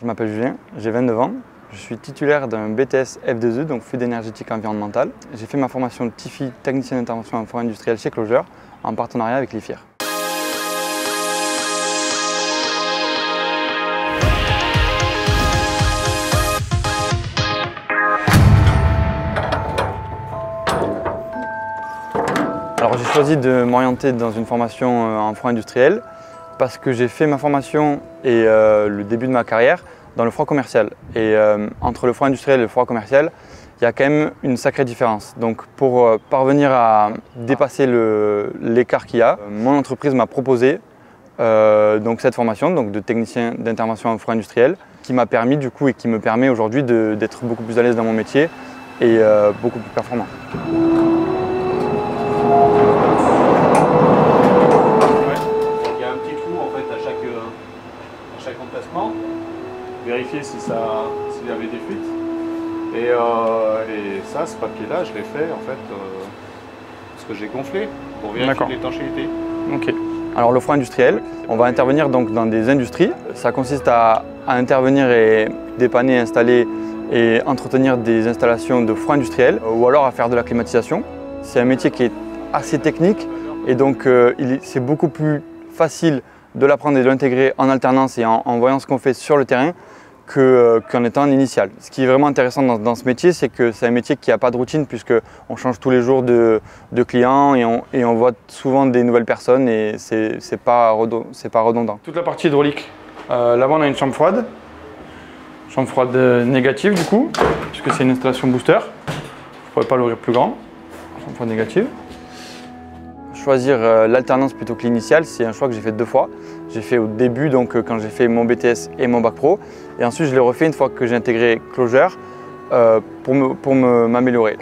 Je m'appelle Julien, j'ai 29 ans. Je suis titulaire d'un BTS F2E, donc Fluide énergétique environnemental. J'ai fait ma formation TIFI, technicien d'intervention en forêt industrielle chez Closure, en partenariat avec l'IFIR. Alors j'ai choisi de m'orienter dans une formation en forêt industrielle parce que j'ai fait ma formation et le début de ma carrière dans le froid commercial. Et entre le froid industriel et le froid commercial, il y a quand même une sacrée différence. Donc pour parvenir à dépasser l'écart qu'il y a, mon entreprise m'a proposé donc cette formation donc de technicien d'intervention en froid industriel qui m'a permis du coup et qui me permet aujourd'hui d'être beaucoup plus à l'aise dans mon métier et beaucoup plus performant. Il y a un petit trou en fait à chaque emplacement. Vérifier s'il y avait des fuites. Et ça, ce papier-là, je l'ai fait en fait parce que j'ai gonflé pour vérifier l'étanchéité. Ok. Alors le froid industriel, on va intervenir donc dans des industries. Ça consiste à intervenir et dépanner, installer et entretenir des installations de froid industriel ou alors à faire de la climatisation. C'est un métier qui est assez technique et donc c'est beaucoup plus facile de l'apprendre et de l'intégrer en alternance et en voyant ce qu'on fait sur le terrain qu'en étant en initial. Ce qui est vraiment intéressant dans ce métier, c'est que c'est un métier qui n'a pas de routine puisqu'on change tous les jours de clients et on voit souvent des nouvelles personnes et c'est pas redondant. Toute la partie hydraulique, là-bas on a une chambre froide négative du coup, puisque c'est une installation booster. Je ne pourrais pas l'ouvrir plus grand, chambre froide négative. Choisir l'alternance plutôt que l'initiale, c'est un choix que j'ai fait 2 fois. J'ai fait au début, donc quand j'ai fait mon BTS et mon bac pro, et ensuite je l'ai refait une fois que j'ai intégré Closure pour m'améliorer.